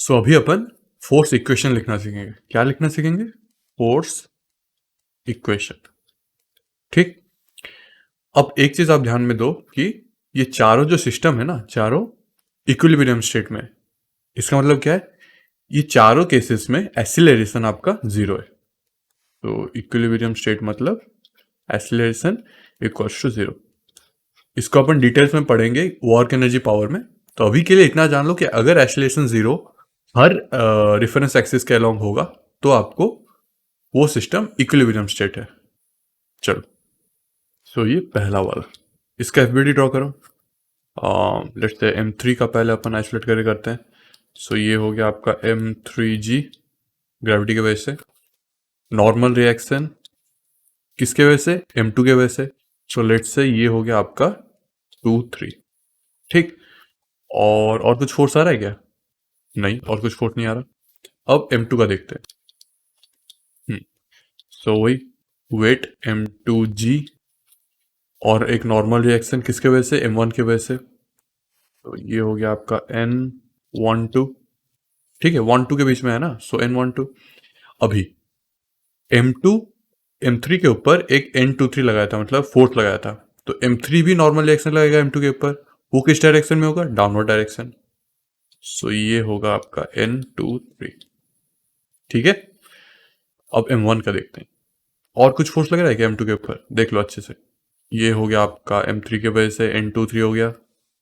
सो अभी अपन force equation लिखना सीखेंगे। क्या लिखना सीखेंगे? Force equation. ठीक। अब एक चीज आप ध्यान में दो कि ये चारों जो सिस्टम है ना, चारों इक्विलिब्रियम स्टेट में। इसका मतलब क्या है? ये चारों केसेस में एक्सीलरेशन आपका जीरो है। तो इक्विलिब्रियम स्टेट मतलब एक्सीलरेशन इक्वल्स टू जीरो। इसको अपन डिटेल्स में पढ़ेंगे वर्क एनर्जी पावर में। तो अभी के लिए इतना जान लो कि अगर एक्सीलरेशन जीरो हर रेफरेंस एक्सिस के अलोंग होगा तो आपको वो सिस्टम इक्विलिब्रियम स्टेट है। चलो, सो ये पहला वाला, इसका एफबीडी ड्रॉ करो। लेट्स से M3 का पहले अपन आइसोलेट करके करते हैं। सो ये हो गया आपका M3G ग्रेविटी की वजह से। नॉर्मल रिएक्शन किसके वजह से? M2 के वजह से। सो लेट्स से ये हो गया आपका 2 3। ठीक। और कुछ फोर्स आ रहा है क्या? नहीं, और कुछ फोर्स नहीं आ रहा। अब M2 का देखते हैं। सो वही वेट M2G और एक नॉर्मल रिएक्शन किसके वजह से? M1 की वजह से। तो ये हो गया आपका N12। ठीक है, 1 2 के बीच में है ना, सो N12। अभी M2 M3 के ऊपर एक N23 लगाया था, मतलब फोर्स लगाया था। तो M3 भी नॉर्मल रिएक्शन लगेगा M2 के ऊपर। वो किस डायरेक्शन में होगा? Downward direction. सो ये होगा आपका N23। ठीक है। अब M1 का देखते हैं। और कुछ फोर्स लग रहा है क्या M2 के ऊपर? देख लो अच्छे से। ये हो गया आपका M3 की वजह से N23 हो गया,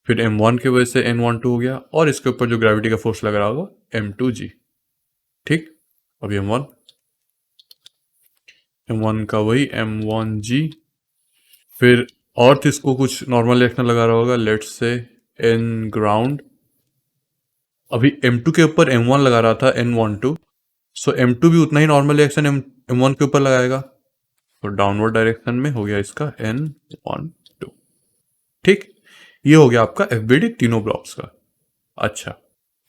फिर M1 की वजह से N12 हो गया, और इसके ऊपर जो ग्रेविटी का फोर्स लग रहा होगा M2G। ठीक। अभी M1 का वही M1G। फिर अर्थ इसको कुछ नॉर्मल रिएक्शन लगा रहा होगा, लेट्स से N ग्राउंड। अभी M2 के ऊपर M1 लगा रहा था N12, सो M2 भी उतना ही नॉर्मल रिएक्शन M1 के ऊपर लगाएगा। तो डाउनवर्ड डायरेक्शन में हो गया इसका N12। ठीक। ये हो गया आपका एफबीडी तीनों ब्लॉक्स का। अच्छा,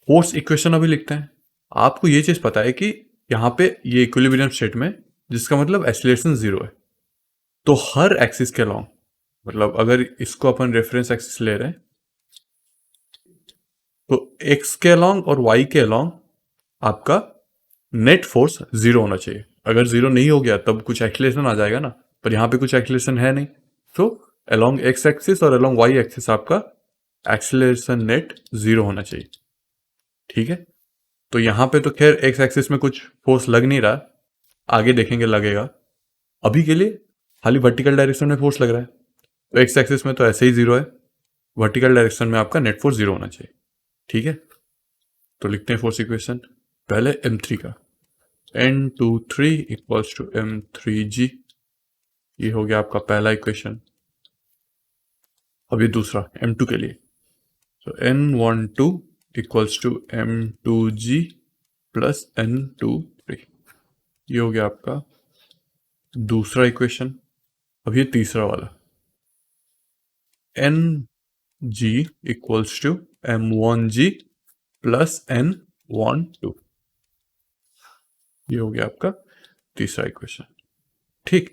फोर्स इक्वेशन अभी लिखते हैं। आपको ये चीज पता है कि यहाँ पे ये इक्विलिब्रियम स्टेट में, जिसका मतलब एक्सीलरेशन जीरो है, तो हर एक्सिस के अलोंग, मतलब अगर इसको अपन रेफरेंस एक्सिस ले रहे हैं तो एक्स के अलोंग और वाई के अलोंग आपका नेट फोर्स जीरो होना चाहिए। अगर जीरो नहीं हो गया तब कुछ एक्सीलरेशन आ जाएगा ना, पर यहाँ पे कुछ एक्सीलरेशन है नहीं। तो अलोंग एक्स एक्सिस और अलोंग वाई एक्सिस आपका एक्सीलरेशन नेट जीरो होना चाहिए। ठीक है। तो यहाँ पे तो खैर एक्स एक्सिस में कुछ फोर्स लग नहीं रहा, आगे देखेंगे लगेगा। अभी के लिए खाली वर्टिकल डायरेक्शन में फोर्स लग रहा है, तो एक्स एक्सिस में तो ऐसे ही जीरो है। वर्टिकल डायरेक्शन में आपका नेट फोर्स जीरो होना चाहिए। ठीक है। तो लिखते हैं फोर्स इक्वेशन। पहले M3 का N23 इक्वल्स टू M3G। ये हो गया आपका पहला इक्वेशन। अभी दूसरा M2 के लिए, तो N12 equals to M2G plus N23। ये हो गया आपका दूसरा इक्वेशन। अब ये तीसरा वाला Ng equals to M1G plus N12। ये हो गया आपका तीसरा इक्वेशन। ठीक।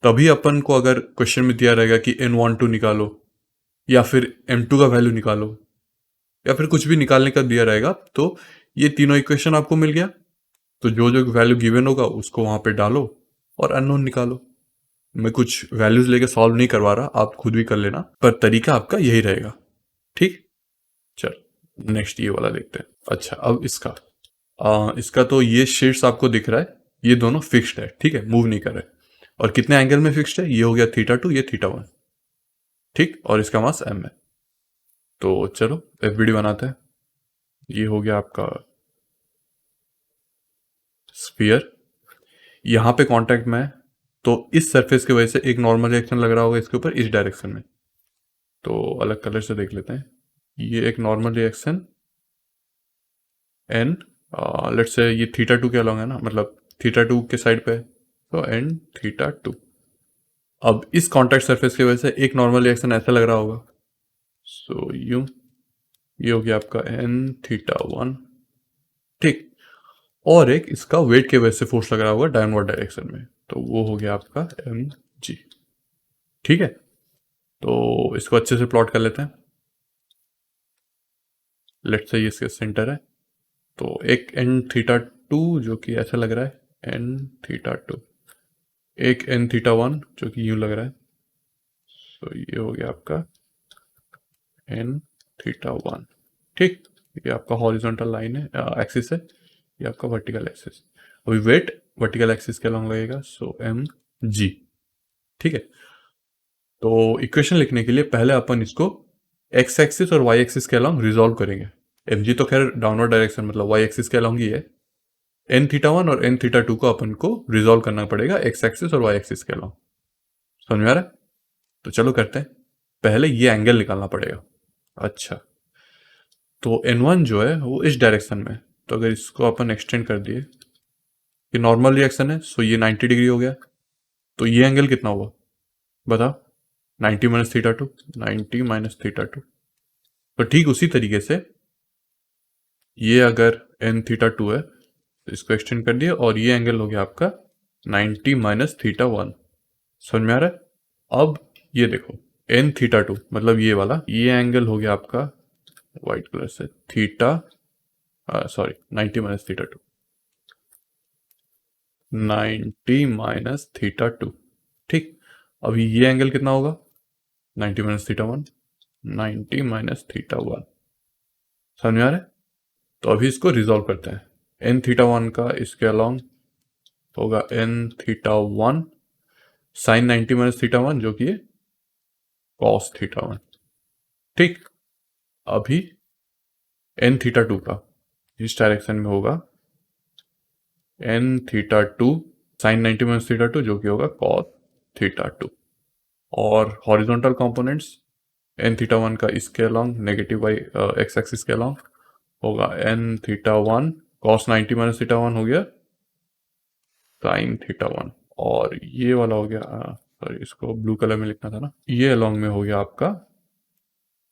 तभी अपन को अगर क्वेश्चन में दिया रहेगा कि N12 निकालो या फिर M2 का वैल्यू निकालो या फिर कुछ भी निकालने का दिया रहेगा, तो ये तीनों इक्वेशन आपको मिल गया। तो जो जो वैल्यू गिवन होगा उसको वहां पे डालो और अननोन निकालो। मैं कुछ वैल्यूज लेके सॉल्व नहीं करवा रहा, आप खुद भी कर लेना, पर तरीका आपका यही रहेगा। ठीक। चल, नेक्स्ट ये वाला देखते हैं। अच्छा, अब इसका तो ये शीट्स आपको दिख रहा है, ये दोनों फिक्स्ड है। ठीक है, मूव नहीं कर रहे। और कितने एंगल में फिक्स्ड है? ये हो गया θ2, ये θ1। ठीक। और इसका मास m है। तो चलो एफबीडी बनाते हैं। ये हो गया आपका स्फीयर, यहाँ पे कांटेक्ट में है, तो इस सरफेस की वजह से एक नॉर्मल रिएक्शन लग रहा होगा इसके ऊपर इस डायरेक्शन में। तो अलग कलर से देख लेते हैं। ये एक normal reaction N, let's say ये θ2 के अलॉन्ग है ना, मतलब θ2 के साइड पे है, तो N θ2। अब इस कॉन्टैक्ट सरफेस की वजह से एक नॉर्मल रिएक्शन ऐसा लग रहा होगा, सो ये हो गया आपका N θ1। ठीक। और एक इसका वेट की वजह से फोर्स लग रहा होगा डाउनवर्ड डायरेक्शन में, तो वो हो गया आपका Mg। ठीक है। तो इसको अच्छे से प्लॉट कर लेते हैं। लेट्स से ये इसका सेंटर है, तो एक एन थीटा 2 जो कि ऐसा लग रहा है एन थीटा 2, एक एन थीटा 1 जो कि यूं लग रहा है। तो ये हो गया आपका एन थीटा 1। ठीक, ये आपका हॉरिजॉन्टल लाइन है, एक्सिस है, ये आपका वर्टिकल एक्सिस। अभी वेट वर्टिकल एक्सिस के अलॉन्ग लगेगा, सो एम जी। ठीक है, तो इक्वेशन लिखने के लिए पहले अपन इसको एक्स एक्सिस और वाई एक्सिस के अलॉन्ग रिजॉल्व करेंगे। एम जी तो खैर डाउनवर्ड डायरेक्शन मतलब वाई एक्सिस के अलॉन्ग ही है। एन थीटा 1 और एन थीटा 2 को अपन को रिजॉल्व करना पड़ेगा एक्स एक्सिस और वाई एक्सिस के अलॉन्ग। समझ में आ रहा है? तो चलो करते हैं। पहले ये एंगल निकालना पड़ेगा। अच्छा, तो N1 जो है वो इस डायरेक्शन में, तो अगर इसको अपन एक्सटेंड कर दिए, ये नॉर्मल रिएक्शन है, सो ये 90 डिग्री हो गया। तो ये एंगल कितना हुआ बताओ? 90 माइनस थीटा 2, 90 माइनस थीटा 2। तो ठीक उसी तरीके से ये अगर एन थीटा 2 है तो इसको एक्सटेंड कर दिया और ये एंगल हो गया आपका 90 माइनस थीटा 1। समझ में आ रहा है? अब ये देखो एन थीटा 2 मतलब ये वाला, ये एंगल हो गया आपका व्हाइट कलर से theta, sorry 90 minus theta 2, 90 minus theta 2। ठीक, अभी ये एंगल कितना होगा? 90 माइनस थीटा 1, 90 माइनस थीटा 1। समझ में आ रहा है? तो अभी इसको रिजॉल्व करते हैं। एन थीटा 1 का इसके अलॉन्ग होगा N theta 1 sine 90 minus theta 1 जो कि है कॉस थीटा 1। ठीक, अभी एन थीटा 2 का इस डायरेक्शन में होगा N theta 2 sine 90 minus theta 2 जो कि होगा कॉस थीटा 2। और हॉरिजॉन्टल कंपोनेंट्स एन थीटा 1 का इसके along negative by X axis के अलॉन्ग होगा N theta 1 cos 90 minus theta 1 हो गया साइन थीटा 1। और ये वाला हो गया, सॉरी इसको ब्लू कलर में लिखना था ना, ये अलॉन्ग में हो गया आपका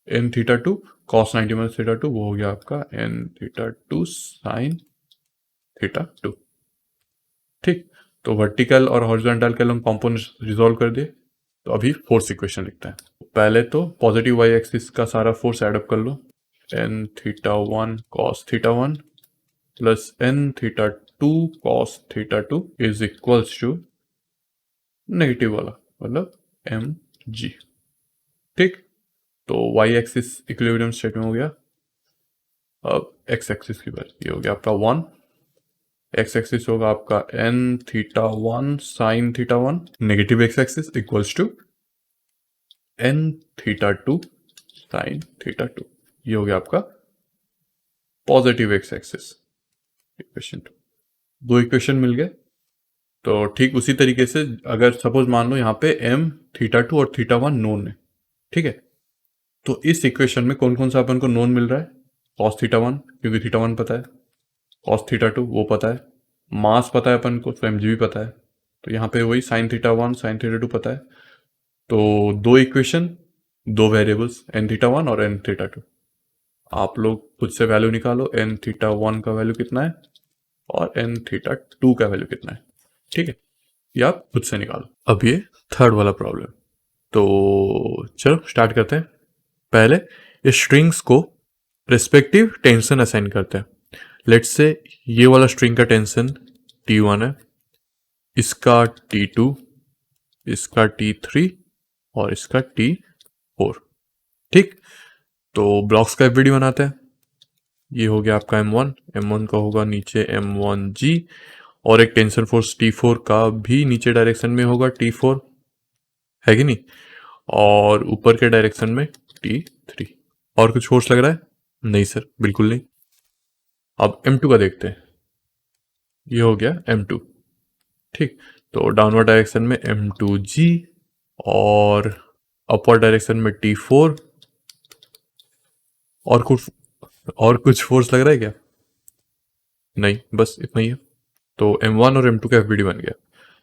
N theta 2 cos 90 minus theta 2, वो हो गया आपका एन थीटा 2 साइन थीटा 2। ठीक, तो वर्टिकल और हॉरिजॉन्टल के अलॉन्ग कंपोनेंट्स रिजॉल्व कर दिए। तो अभी फोर्स इक्वेशन लिखते हैं। पहले तो पॉजिटिव वाई एक्सिस का सारा फोर्स एडअप कर लो, N theta 1 cos theta 1 plus N theta 2 cos theta 2 is equals to negative वाला मतलब एम जी। ठीक, तो वाई एक्सिस इक्विलिब्रियम स्टेट में हो गया। अब एक्स एक्सिस की बात, ये हो गया आपका 1, एक्स एक्सिस होगा आपका N theta 1 sine theta 1, negative X axis equals to N theta 2 sine theta 2, ये हो गया आपका पॉजिटिव एक्स एक्सिस इक्वेशन 2। दो इक्वेशन मिल गए। तो ठीक उसी तरीके से अगर सपोज मान लो यहाँ पे एम थीटा 2 और थीटा 1 नोन है, ठीक है, तो इस इक्वेशन में कौन कौन सा अपन को नोन मिल रहा है? कॉस थीटा 1 क्योंकि थीटा 1 पता है, कॉस थीटा 2 वो पता है, मास पता है अपन को तो एम जी भी पता है, तो यहाँ पे वही साइन थीटा 1 साइन थीटा 2 पता है। तो दो इक्वेशन, दो वेरिएबल्स एन थीटा 1 और एन थीटा 2। आप लोग खुद से वैल्यू निकालो, एन थीटा 1 का वैल्यू कितना है और एन थीटा 2 का वैल्यू कितना है। ठीक है, ये आप खुद से निकालो। अब ये थर्ड वाला प्रॉब्लम, तो चलो स्टार्ट करते हैं। पहले इस स्ट्रिंग्स को रिस्पेक्टिव टेंशन असाइन करते हैं। लेट्स से ये वाला स्ट्रिंग का टेंशन T1 है, इसका T2, इसका T3 और इसका T4। ठीक, तो ब्लॉक्स का एफबीडी बनाते हैं। ये हो गया आपका M1, M1 का होगा नीचे M1G और एक टेंशन फोर्स T4 का भी नीचे डायरेक्शन में होगा T4, है कि नहीं, और ऊपर के डायरेक्शन में T3। और कुछ फोर्स लग रहा है? नहीं सर, बिल्कुल नहीं। अब M2 का देखते हैं, ये हो गया M2। ठीक, तो डाउनवर्ड डायरेक्शन में M2G और अपवर्ड डायरेक्शन में T4। और कुछ फोर्स लग रहा है क्या? नहीं, बस इतना ही है। तो M1 और M2 का एफबीडी बन गया।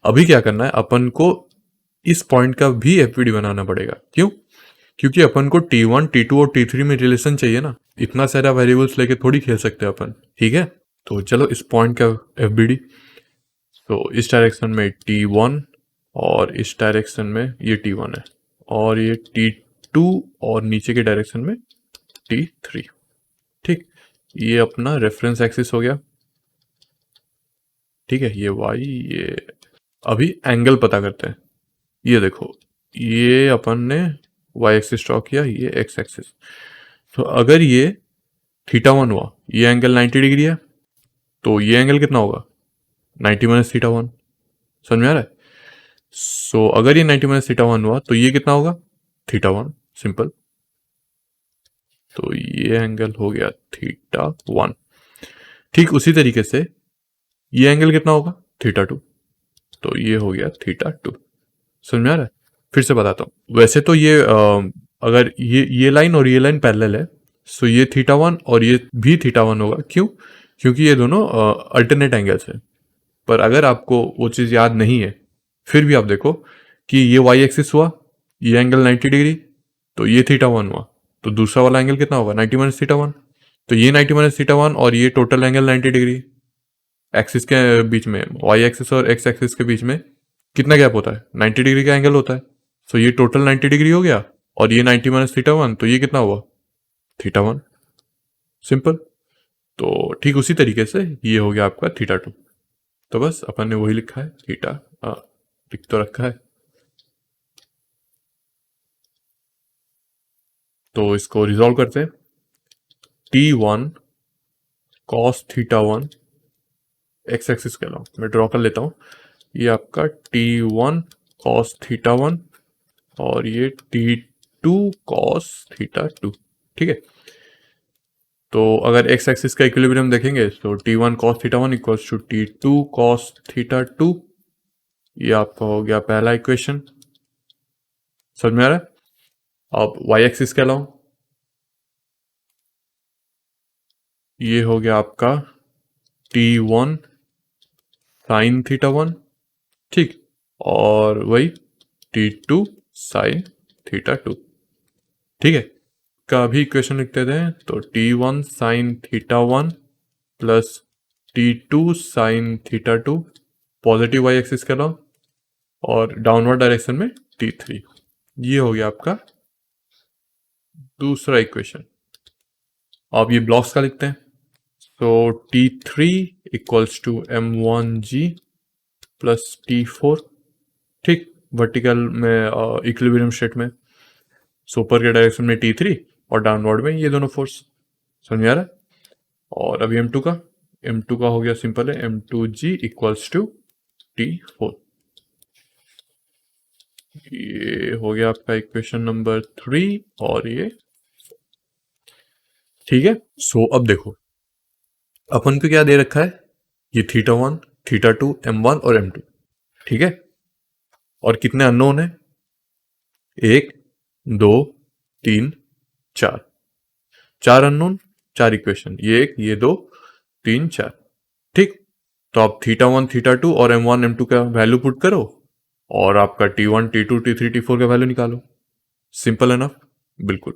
अभी क्या करना है, अपन को इस पॉइंट का भी एफबीडी बनाना पड़ेगा। क्यों? क्योंकि अपन को T1, T2 और T3 में रिलेशन चाहिए ना, इतना सारा वेरिएबल्स लेके थोड़ी खेल सकते हैं अपन। ठीक है, तो चलो इस पॉइंट का एफबीडी, तो इस डायरेक्शन में T1 और इस डायरेक्शन में ये T1 है और ये T2 और नीचे के डायरेक्शन में T3। ठीक, ये अपना रेफरेंस एक्सिस हो गया, ठीक है, ये वाई, ये अभी एंगल पता करते हैं। ये देखो, ये अपन ने वाई एक्सिस ड्रॉ किया, ये एक्स एक्सिस। तो अगर ये थीटा 1 हुआ, ये एंगल 90 डिग्री है, तो ये एंगल कितना होगा 90 माइनस थीटा 1। समझ में आ रहा है? सो अगर ये 90 माइनस थीटा 1 हुआ तो ये कितना होगा थीटा 1, सिंपल। तो ये एंगल हो गया थीटा 1। ठीक उसी तरीके से ये एंगल कितना होगा थीटा 2, तो ये हो गया थीटा 2। समझ में आ रहा है? फिर से बताता हूँ। वैसे तो ये अगर ये लाइन और ये लाइन पैरेलल है, सो ये थीटा 1 और ये भी थीटा 1 होगा। क्यों? क्योंकि ये दोनों अल्टरनेट एंगल्स हैं। पर अगर आपको वो चीज़ याद नहीं है, फिर भी आप देखो कि ये वाई एक्सिस हुआ, ये एंगल 90 डिग्री, तो ये थीटा 1 हुआ, तो दूसरा वाला एंगल कितना होगा 90 माइनस थीटा 1। तो ये 90 माइनस थीटा 1 और ये टोटल एंगल 90 डिग्री। एक्सिस के बीच में, वाई एक्सिस और एक्स एक्सिस के बीच में कितना गैप होता है 90 डिग्री का एंगल होता है। सो ये टोटल 90 डिग्री हो गया, और ये 90 माइनस थीटा 1, तो ये कितना हुआ थीटा 1, सिंपल। तो ठीक उसी तरीके से ये हो गया आपका थीटा 2। तो बस अपन ने वही लिखा है, थीटा लिख तो रखा है। तो इसको रिजॉल्व करते हैं। T1 cos theta 1, x axis के अलावा मैं ड्रॉ कर लेता हूँ। ये आपका T1 कॉस थीटा 1 और ये T2 कॉस थीटा 2, ठीक है। तो अगर एक्स एक्सिस का इक्विलिब्रियम देखेंगे तो T1 cos theta 1 equals to T2 cos theta 2। ये आपका हो गया पहला इक्वेशन। समझ में आ रहा है? अब वाई एक्सिस के अलावा ये हो गया आपका T1 साइन थीटा 1, ठीक, और वही T2 साइन थीटा 2, ठीक है। का भी इक्वेशन लिख देते हैं। तो T1 sine theta 1 plus T2 sine theta 2 positive Y axis के अलावा, और डाउनवर्ड डायरेक्शन में T3। ये हो गया आपका दूसरा इक्वेशन। अब ये ब्लॉक्स का लिखते हैं। तो T3 equals to M1G plus T4, ठीक, वर्टिकल में इक्विलिब्रियम स्टेट में। सो ऊपर के डायरेक्शन में T3 और डाउनवर्ड में ये दोनों फोर्स। समझ में आ रहा है? और अभी M2 का हो गया, सिंपल है, M2G इक्वल्स टू T4। ये हो गया आपका इक्वेशन नंबर 3 और ये, ठीक है। सो अब देखो अपन को क्या दे रखा है, ये थीटा 1, थीटा 2, M1 और M2, ठीक है। और कितने अननोन है, 1 2 3 4, 4 अननोन, 4 इक्वेशन, ये 1 ये 2 3 4, ठीक। तो आप थीटा 1 थीटा 2 और M1 M2 का वैल्यू पुट करो और आपका T1 T2 T3 T4 का वैल्यू निकालो। सिंपल एनफ, बिल्कुल।